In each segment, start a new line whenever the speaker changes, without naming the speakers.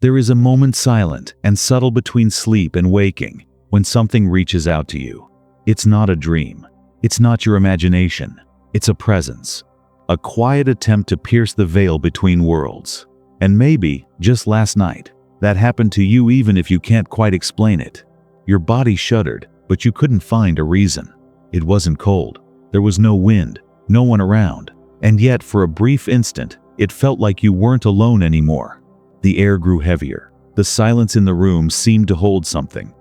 There is a moment silent and subtle between sleep and waking when something reaches out to you. It's not a dream. It's not your imagination. It's a presence. A quiet attempt to pierce the veil between worlds. And maybe, just last night, that happened to you even if you can't quite explain it. Your body shuddered, but you couldn't find a reason. It wasn't cold. There was no wind, no one around. And yet, for a brief instant, it felt like you weren't alone anymore. The air grew heavier. The silence in the room seemed to hold something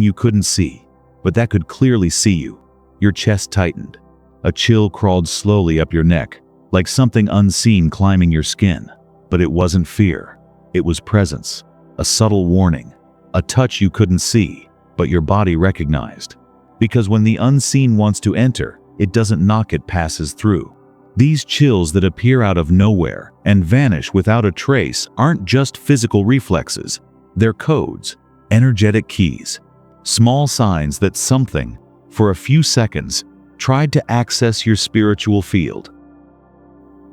you couldn't see, but that could clearly see you. Your chest tightened. A chill crawled slowly up your neck, like something unseen climbing your skin. But it wasn't fear. It was presence, a subtle warning, a touch you couldn't see, but your body recognized. Because when the unseen wants to enter, it doesn't knock, it passes through. These chills that appear out of nowhere and vanish without a trace aren't just physical reflexes. They're codes, energetic keys, small signs that something, for a few seconds, tried to access your spiritual field.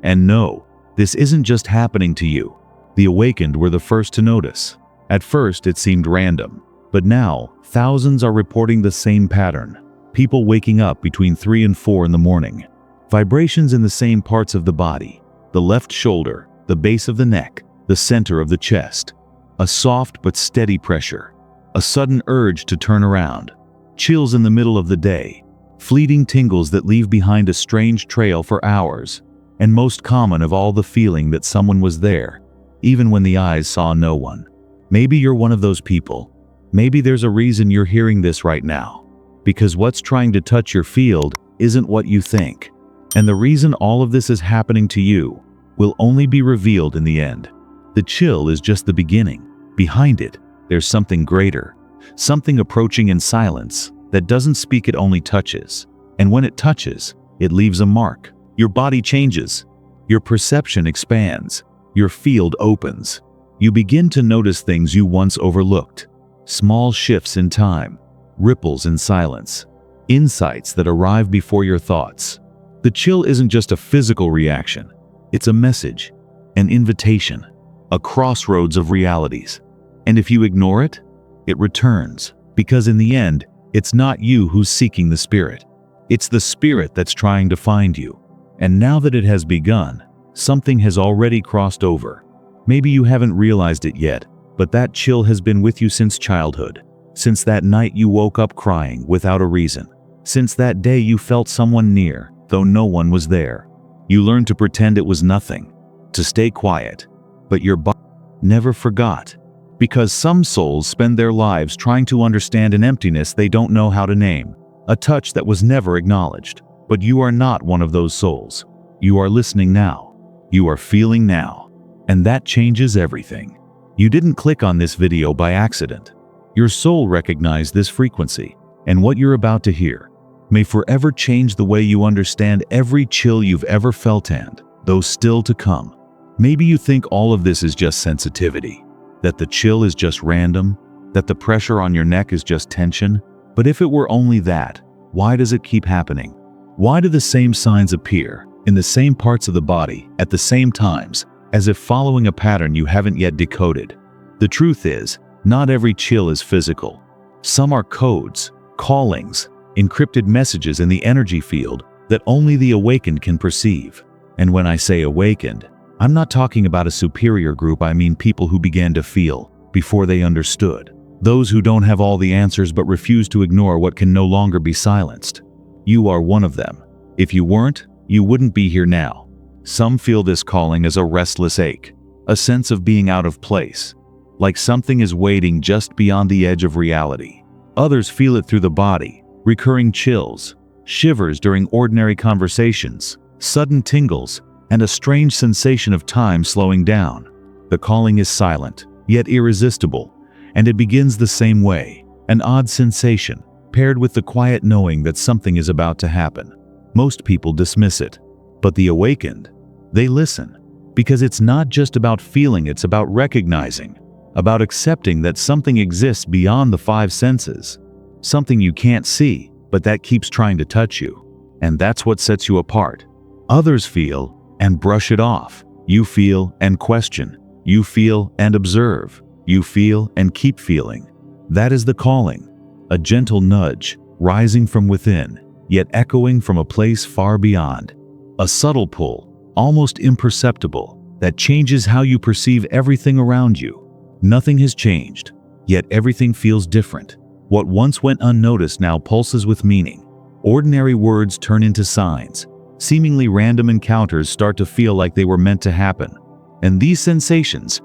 And no, this isn't just happening to you. The awakened were the first to notice. At first, it seemed random, but now thousands are reporting the same pattern. People waking up between 3 and 4 in the morning. Vibrations in the same parts of the body, the left shoulder, the base of the neck, the center of the chest. A soft but steady pressure. A sudden urge to turn around. Chills in the middle of the day. Fleeting tingles that leave behind a strange trail for hours. And most common of all, the feeling that someone was there, even when the eyes saw no one. Maybe you're one of those people. Maybe there's a reason you're hearing this right now. Because what's trying to touch your field isn't what you think. And the reason all of this is happening to you will only be revealed in the end. The chill is just the beginning. Behind it, there's something greater. Something approaching in silence that doesn't speak, it only touches. And when it touches, it leaves a mark. Your body changes. Your perception expands. Your field opens. You begin to notice things you once overlooked. Small shifts in time, ripples in silence, insights that arrive before your thoughts. The chill isn't just a physical reaction. It's a message, an invitation, a crossroads of realities. And if you ignore it, it returns. Because in the end, it's not you who's seeking the spirit. It's the spirit that's trying to find you. And now that it has begun, something has already crossed over. Maybe you haven't realized it yet, but that chill has been with you since childhood. Since that night you woke up crying without a reason. Since that day you felt someone near, though no one was there. You learned to pretend it was nothing, to stay quiet. But your body never forgot. Because some souls spend their lives trying to understand an emptiness they don't know how to name. A touch that was never acknowledged. But you are not one of those souls. You are listening now. You are feeling now. And that changes everything. You didn't click on this video by accident. Your soul recognized this frequency, and what you're about to hear may forever change the way you understand every chill you've ever felt and those still to come. Maybe you think all of this is just sensitivity, that the chill is just random, that the pressure on your neck is just tension. But if it were only that, why does it keep happening? Why do the same signs appear in the same parts of the body at the same times, as if following a pattern you haven't yet decoded? The truth is, not every chill is physical. Some are codes, callings, encrypted messages in the energy field that only the awakened can perceive. And when I say awakened, I'm not talking about a superior group. I mean people who began to feel before they understood. Those who don't have all the answers but refuse to ignore what can no longer be silenced. You are one of them. If you weren't, you wouldn't be here now. Some feel this calling as a restless ache, a sense of being out of place, like something is waiting just beyond the edge of reality. Others feel it through the body, recurring chills, shivers during ordinary conversations, sudden tingles, and a strange sensation of time slowing down. The calling is silent, yet irresistible, and it begins the same way, an odd sensation, paired with the quiet knowing that something is about to happen. Most people dismiss it, but the awakened, they listen, because it's not just about feeling, it's about recognizing, about accepting that something exists beyond the five senses, something you can't see, but that keeps trying to touch you. And that's what sets you apart. Others feel and brush it off. You feel and question. You feel and observe. You feel and keep feeling. That is the calling. A gentle nudge, rising from within, yet echoing from a place far beyond. A subtle pull, almost imperceptible, that changes how you perceive everything around you. Nothing has changed, yet everything feels different. What once went unnoticed now pulses with meaning. Ordinary words turn into signs. Seemingly random encounters start to feel like they were meant to happen. And these sensations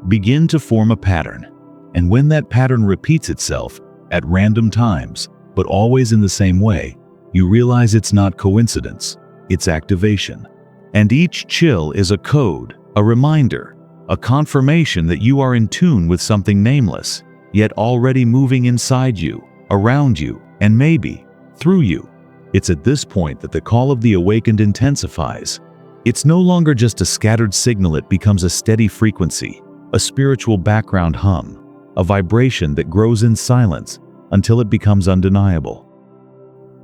begin to form a pattern. And when that pattern repeats itself at random times, but always in the same way, you realize it's not coincidence, it's activation. And each chill is a code, a reminder, a confirmation that you are in tune with something nameless, yet already moving inside you, around you, and maybe through you. It's at this point that the call of the awakened intensifies. It's no longer just a scattered signal, it becomes a steady frequency, a spiritual background hum, a vibration that grows in silence until it becomes undeniable.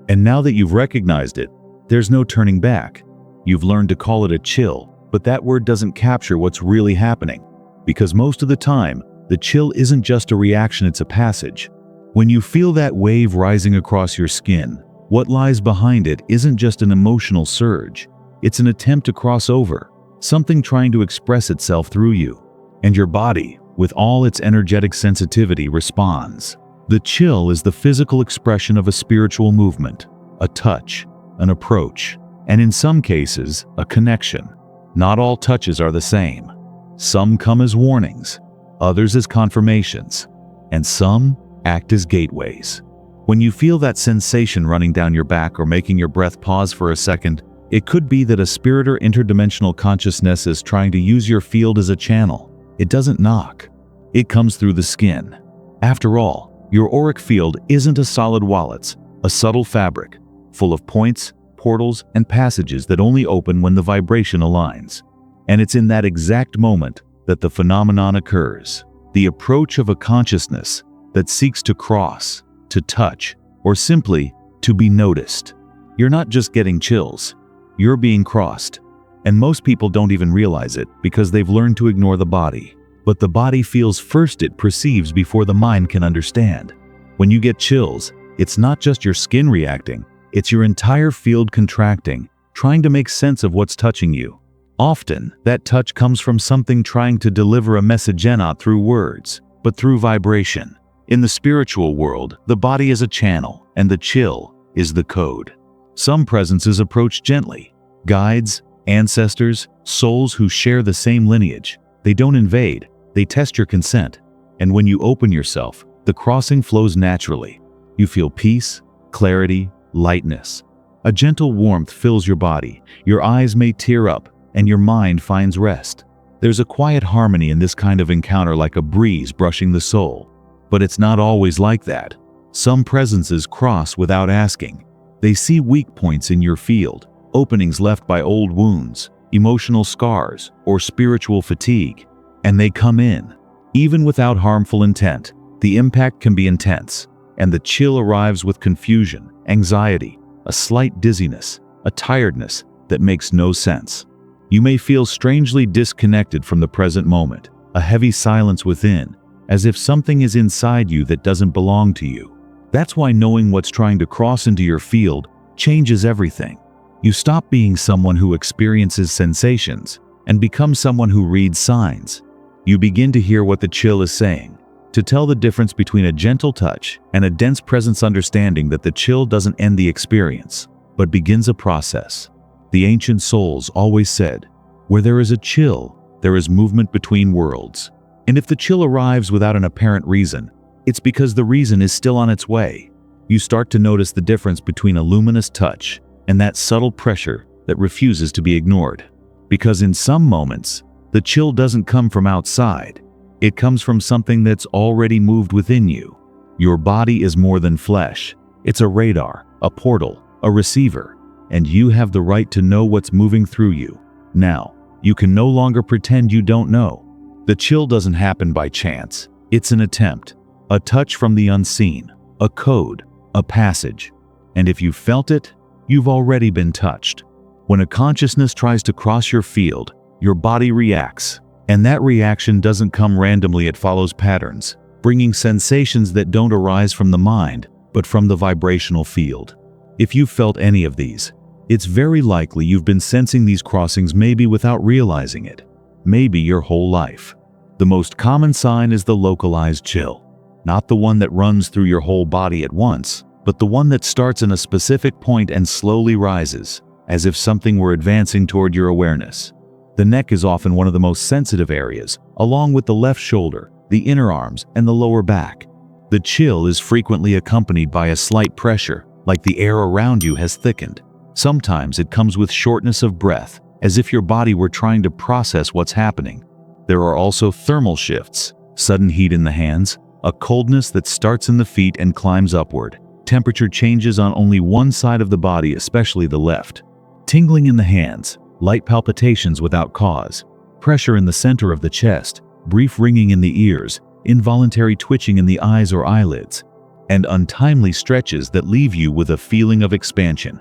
And now that you've recognized it, there's no turning back. You've learned to call it a chill, but that word doesn't capture what's really happening. Because most of the time, the chill isn't just a reaction, it's a passage. When you feel that wave rising across your skin, what lies behind it isn't just an emotional surge. It's an attempt to cross over, something trying to express itself through you. And your body, with all its energetic sensitivity, responds. The chill is the physical expression of a spiritual movement, a touch, an approach, and in some cases, a connection. Not all touches are the same. Some come as warnings, others as confirmations, and some act as gateways. When you feel that sensation running down your back or making your breath pause for a second, it could be that a spirit or interdimensional consciousness is trying to use your field as a channel. It doesn't knock. It comes through the skin. After all, your auric field isn't a solid wall, it's a subtle fabric, full of points, portals, and passages that only open when the vibration aligns. And it's in that exact moment that the phenomenon occurs. The approach of a consciousness that seeks to cross, to touch, or simply to be noticed. You're not just getting chills, you're being crossed. And most people don't even realize it because they've learned to ignore the body. But the body feels first, it perceives before the mind can understand. When you get chills, it's not just your skin reacting, it's your entire field contracting, trying to make sense of what's touching you. Often, that touch comes from something trying to deliver a message not through words, but through vibration. In the spiritual world, the body is a channel, and the chill is the code. Some presences approach gently. Guides, ancestors, souls who share the same lineage. They don't invade, they test your consent. And when you open yourself, the crossing flows naturally. You feel peace, clarity, lightness. A gentle warmth fills your body, your eyes may tear up, and your mind finds rest. There's a quiet harmony in this kind of encounter, like a breeze brushing the soul. But it's not always like that. Some presences cross without asking. They see weak points in your field, openings left by old wounds, emotional scars, or spiritual fatigue, and they come in. Even without harmful intent, the impact can be intense, and the chill arrives with confusion, anxiety, a slight dizziness, a tiredness that makes no sense. You may feel strangely disconnected from the present moment, a heavy silence within, as if something is inside you that doesn't belong to you. That's why knowing what's trying to cross into your field changes everything. You stop being someone who experiences sensations and become someone who reads signs. You begin to hear what the chill is saying, to tell the difference between a gentle touch and a dense presence, understanding that the chill doesn't end the experience, but begins a process. The ancient souls always said, where there is a chill, there is movement between worlds. And if the chill arrives without an apparent reason, it's because the reason is still on its way. You start to notice the difference between a luminous touch and that subtle pressure that refuses to be ignored. Because in some moments, the chill doesn't come from outside. It comes from something that's already moved within you. Your body is more than flesh. It's a radar, a portal, a receiver, and you have the right to know what's moving through you. Now, you can no longer pretend you don't know. The chill doesn't happen by chance. It's an attempt, a touch from the unseen, a code, a passage. And if you felt it, you've already been touched. When a consciousness tries to cross your field, your body reacts. And that reaction doesn't come randomly, it follows patterns, bringing sensations that don't arise from the mind, but from the vibrational field. If you've felt any of these, it's very likely you've been sensing these crossings, maybe without realizing it, maybe your whole life. The most common sign is the localized chill, not the one that runs through your whole body at once, but the one that starts in a specific point and slowly rises, as if something were advancing toward your awareness. The neck is often one of the most sensitive areas, along with the left shoulder, the inner arms, and the lower back. The chill is frequently accompanied by a slight pressure, like the air around you has thickened. Sometimes it comes with shortness of breath, as if your body were trying to process what's happening. There are also thermal shifts, sudden heat in the hands, a coldness that starts in the feet and climbs upward. Temperature changes on only one side of the body, especially the left. Tingling in the hands, light palpitations without cause, pressure in the center of the chest, brief ringing in the ears, involuntary twitching in the eyes or eyelids, and untimely stretches that leave you with a feeling of expansion.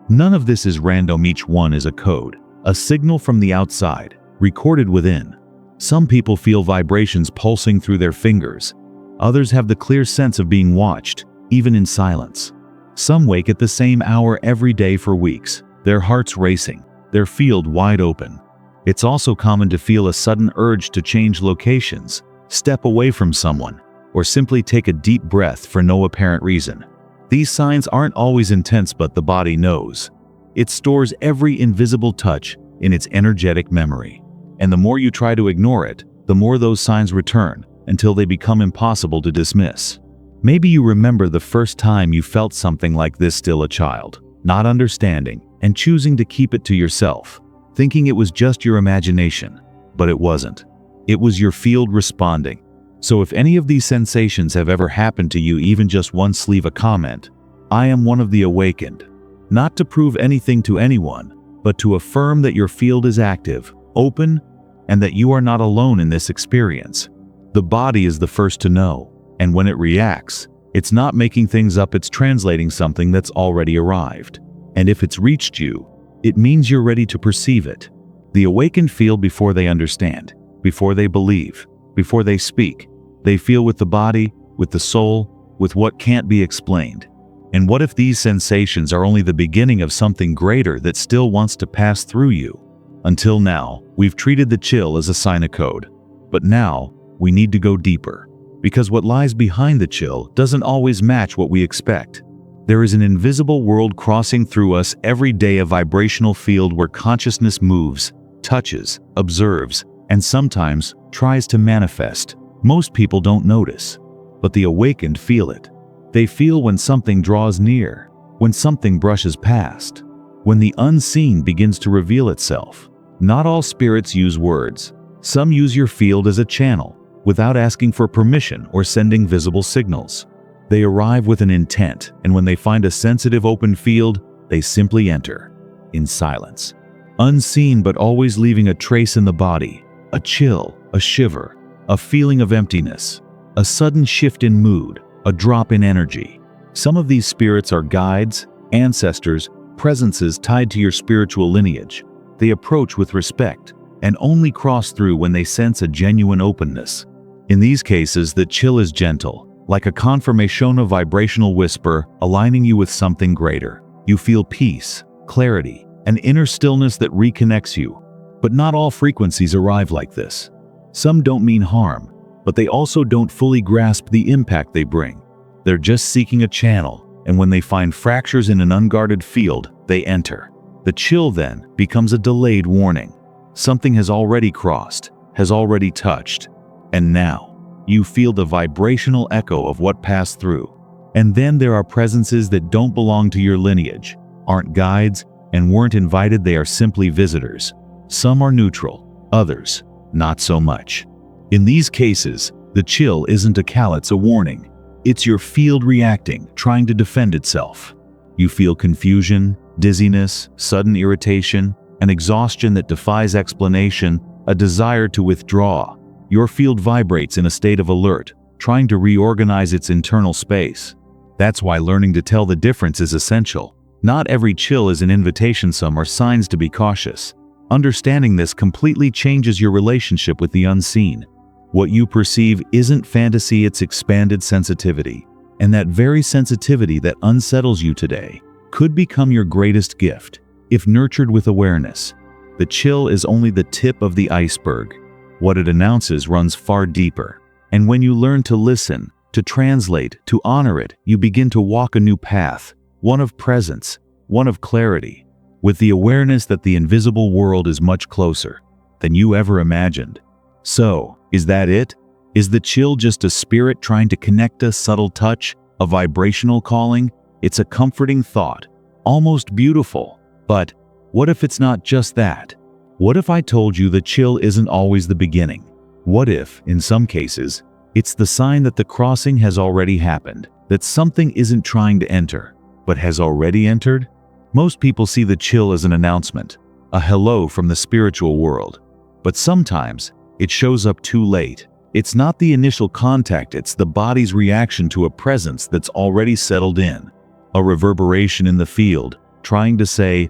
None of this is random. Each one is a code, a signal from the outside, recorded within. Some people feel vibrations pulsing through their fingers. Others have the clear sense of being watched, even in silence. Some wake at the same hour every day for weeks, their hearts racing, their field wide open. It's also common to feel a sudden urge to change locations, step away from someone, or simply take a deep breath for no apparent reason. These signs aren't always intense, but the body knows. It stores every invisible touch in its energetic memory. And the more you try to ignore it, the more those signs return, until they become impossible to dismiss. Maybe you remember the first time you felt something like this, still a child, not understanding, and choosing to keep it to yourself, thinking it was just your imagination. But it wasn't. It was your field responding. So if any of these sensations have ever happened to you, even just once, leave a comment. I am one of the awakened. Not to prove anything to anyone, but to affirm that your field is active, open, and that you are not alone in this experience. The body is the first to know, and when it reacts, it's not making things up, it's translating something that's already arrived. And if it's reached you, it means you're ready to perceive it. The awakened feel before they understand, before they believe, before they speak. They feel with the body, with the soul, with what can't be explained. And what if these sensations are only the beginning of something greater that still wants to pass through you? Until now, we've treated the chill as a sign of code. But now, we need to go deeper. Because what lies behind the chill doesn't always match what we expect. There is an invisible world crossing through us every day, a vibrational field where consciousness moves, touches, observes, and sometimes tries to manifest. Most people don't notice, but the awakened feel it. They feel when something draws near, when something brushes past, when the unseen begins to reveal itself. Not all spirits use words. Some use your field as a channel, without asking for permission or sending visible signals. They arrive with an intent, and when they find a sensitive open field, they simply enter, in silence. Unseen, but always leaving a trace in the body, a chill, a shiver, a feeling of emptiness, a sudden shift in mood, a drop in energy. Some of these spirits are guides, ancestors, presences tied to your spiritual lineage. They approach with respect, and only cross through when they sense a genuine openness. In these cases, the chill is gentle, like a confirmation of vibrational whisper, aligning you with something greater. You feel peace, clarity, an inner stillness that reconnects you. But not all frequencies arrive like this. Some don't mean harm, but they also don't fully grasp the impact they bring. They're just seeking a channel, and when they find fractures in an unguarded field, they enter. The chill then becomes a delayed warning. Something has already crossed, has already touched, and now you feel the vibrational echo of what passed through. And then there are presences that don't belong to your lineage, aren't guides, and weren't invited. They are simply visitors. Some are neutral, others not so much. In these cases, the chill isn't a call, it's a warning. It's your field reacting, trying to defend itself. You feel confusion, dizziness, sudden irritation, an exhaustion that defies explanation, a desire to withdraw. Your field vibrates in a state of alert, trying to reorganize its internal space. That's why learning to tell the difference is essential. Not every chill is an invitation, some are signs to be cautious. Understanding this completely changes your relationship with the unseen. What you perceive isn't fantasy, it's expanded sensitivity. And that very sensitivity that unsettles you today could become your greatest gift, if nurtured with awareness. The chill is only the tip of the iceberg. What it announces runs far deeper. And when you learn to listen, to translate, to honor it, you begin to walk a new path, one of presence, one of clarity, with the awareness that the invisible world is much closer than you ever imagined. So, is that it? Is the chill just a spirit trying to connect us, subtle touch, a vibrational calling? It's a comforting thought, almost beautiful. But what if it's not just that? What if I told you the chill isn't always the beginning? What if, in some cases, it's the sign that the crossing has already happened, that something isn't trying to enter, but has already entered? Most people see the chill as an announcement, a hello from the spiritual world. But sometimes, it shows up too late. It's not the initial contact, it's the body's reaction to a presence that's already settled in. A reverberation in the field, trying to say,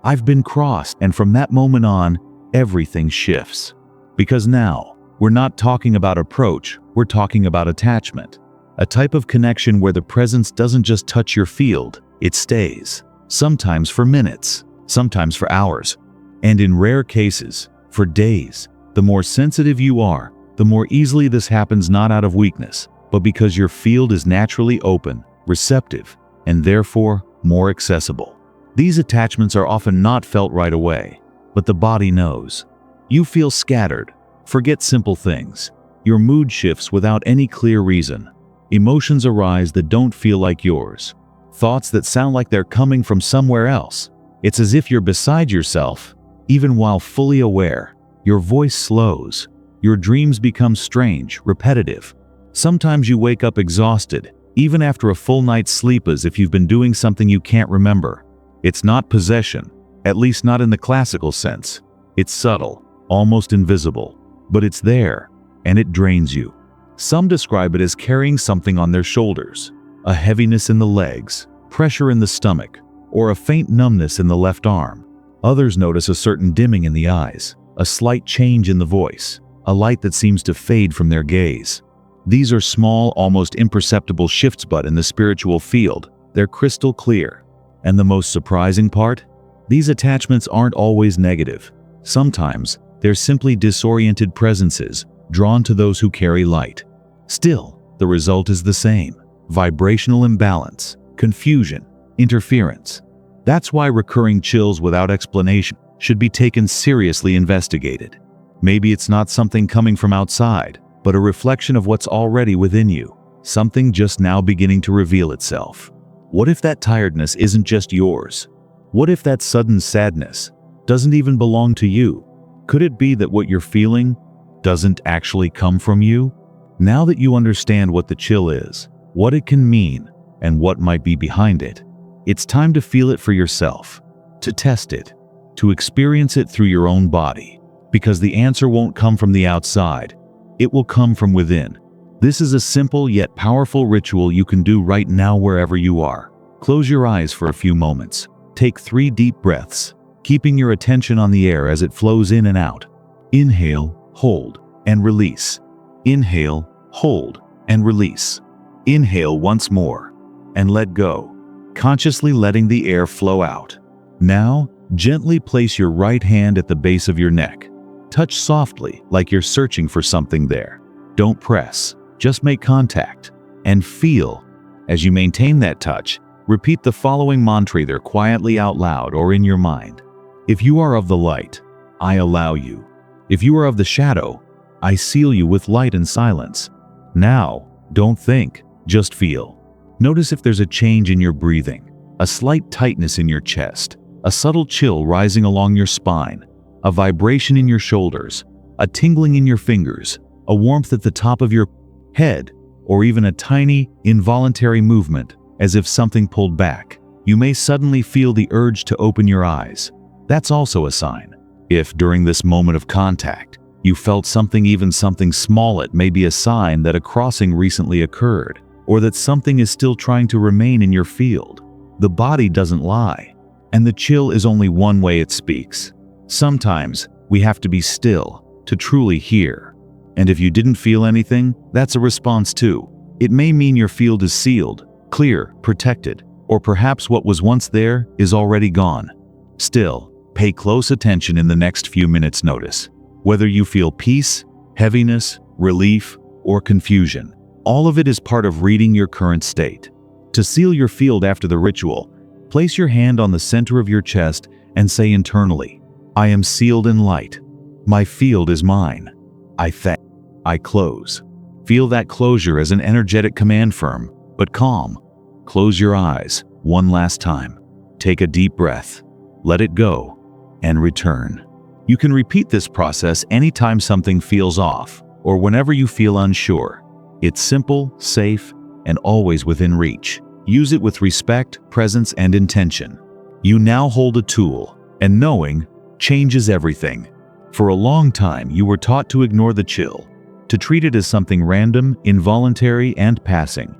I've been crossed, and from that moment on, everything shifts. Because now, we're not talking about approach, we're talking about attachment. A type of connection where the presence doesn't just touch your field, it stays. Sometimes for minutes, sometimes for hours, and in rare cases, for days. The more sensitive you are, the more easily this happens, not out of weakness, but because your field is naturally open, receptive, and therefore more accessible. These attachments are often not felt right away, but the body knows. You feel scattered, forget simple things. Your mood shifts without any clear reason. Emotions arise that don't feel like yours. Thoughts that sound like they're coming from somewhere else. It's as if you're beside yourself, even while fully aware. Your voice slows. Your dreams become strange, repetitive. Sometimes you wake up exhausted, even after a full night's sleep, as if you've been doing something you can't remember. It's not possession, at least not in the classical sense. It's subtle, almost invisible, but it's there, and it drains you. Some describe it as carrying something on their shoulders, a heaviness in the legs, pressure in the stomach, or a faint numbness in the left arm. Others notice a certain dimming in the eyes, a slight change in the voice, a light that seems to fade from their gaze. These are small, almost imperceptible shifts, but in the spiritual field, they're crystal clear. And the most surprising part? These attachments aren't always negative. Sometimes, they're simply disoriented presences, drawn to those who carry light. Still, the result is the same: vibrational imbalance, confusion, interference. That's why recurring chills without explanation should be taken seriously, investigated. Maybe it's not something coming from outside, but a reflection of what's already within you, something just now beginning to reveal itself. What if that tiredness isn't just yours? What if that sudden sadness doesn't even belong to you? Could it be that what you're feeling doesn't actually come from you? Now that you understand what the chill is, what it can mean, and what might be behind it, it's time to feel it for yourself, to test it, to experience it through your own body. Because the answer won't come from the outside, it will come from within. This is a simple yet powerful ritual you can do right now wherever you are. Close your eyes for a few moments. Take 3 deep breaths, keeping your attention on the air as it flows in and out. Inhale, hold, and release. Inhale, hold, and release. Inhale once more, and let go, consciously letting the air flow out. Now, gently place your right hand at the base of your neck. Touch softly, like you're searching for something there. Don't press. Just make contact and feel. As you maintain that touch, repeat the following mantra either quietly out loud or in your mind. If you are of the light, I allow you. If you are of the shadow, I seal you with light and silence. Now, don't think, just feel. Notice if there's a change in your breathing, a slight tightness in your chest, a subtle chill rising along your spine, a vibration in your shoulders, a tingling in your fingers, a warmth at the top of your head, or even a tiny, involuntary movement, as if something pulled back. You may suddenly feel the urge to open your eyes. That's also a sign. If, during this moment of contact, you felt something, even something small, it may be a sign that a crossing recently occurred, or that something is still trying to remain in your field. The body doesn't lie, and the chill is only one way it speaks. Sometimes we have to be still to truly hear. And if you didn't feel anything, that's a response too. It may mean your field is sealed, clear, protected, or perhaps what was once there is already gone. Still, pay close attention in the next few minutes. Notice whether you feel peace, heaviness, relief, or confusion. All of it is part of reading your current state. To seal your field after the ritual, place your hand on the center of your chest and say internally, I am sealed in light. My field is mine. I close. Feel that closure as an energetic command, firm but calm. Close your eyes one last time. Take a deep breath. Let it go and return. You can repeat this process anytime something feels off or whenever you feel unsure. It's simple, safe, and always within reach. Use it with respect, presence, and intention. You now hold a tool, and knowing changes everything. For a long time, you were taught to ignore the chill, to treat it as something random, involuntary, and passing.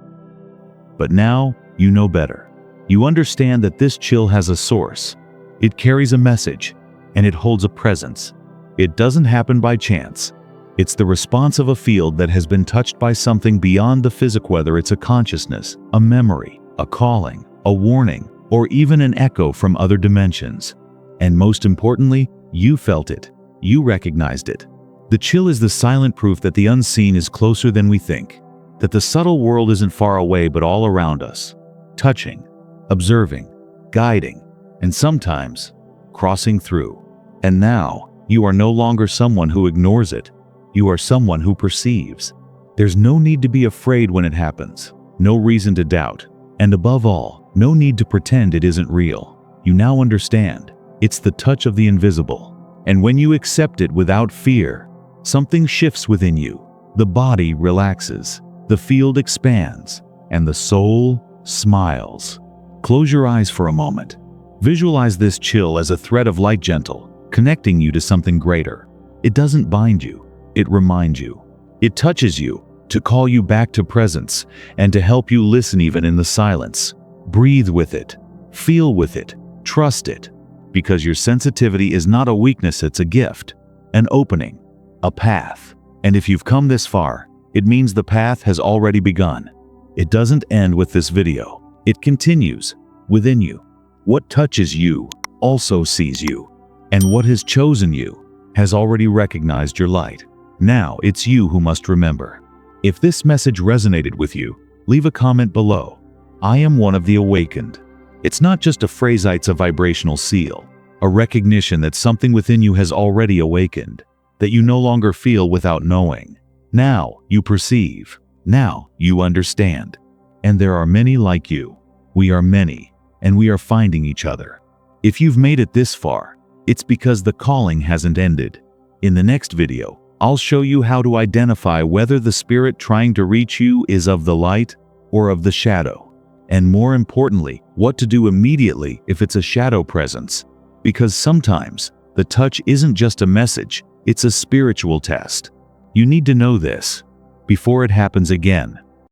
But now, you know better. You understand that this chill has a source. It carries a message, and it holds a presence. It doesn't happen by chance. It's the response of a field that has been touched by something beyond the physical, whether it's a consciousness, a memory, a calling, a warning, or even an echo from other dimensions. And most importantly, you felt it. You recognized it. The chill is the silent proof that the unseen is closer than we think, that the subtle world isn't far away but all around us, touching, observing, guiding, and sometimes crossing through. And now, you are no longer someone who ignores it. You are someone who perceives. There's no need to be afraid when it happens, no reason to doubt, and above all, no need to pretend it isn't real. You now understand. It's the touch of the invisible. And when you accept it without fear, something shifts within you. The body relaxes, the field expands, and the soul smiles. Close your eyes for a moment. Visualize this chill as a thread of light, gentle, connecting you to something greater. It doesn't bind you, it reminds you. It touches you to call you back to presence and to help you listen even in the silence. Breathe with it, feel with it, trust it. Because your sensitivity is not a weakness, it's a gift, an opening, a path. And if you've come this far, it means the path has already begun. It doesn't end with this video. It continues within you. What touches you also sees you, and what has chosen you has already recognized your light. Now it's you who must remember. If this message resonated with you, leave a comment below. I am one of the awakened. It's not just a phrase, it's a vibrational seal, a recognition that something within you has already awakened, that you no longer feel without knowing. Now you perceive. Now you understand. And there are many like you. We are many, and we are finding each other. If you've made it this far, it's because the calling hasn't ended. In the next video, I'll show you how to identify whether the spirit trying to reach you is of the light or of the shadow. And more importantly, what to do immediately if it's a shadow presence. Because sometimes, the touch isn't just a message, it's a spiritual test. You need to know this before it happens again.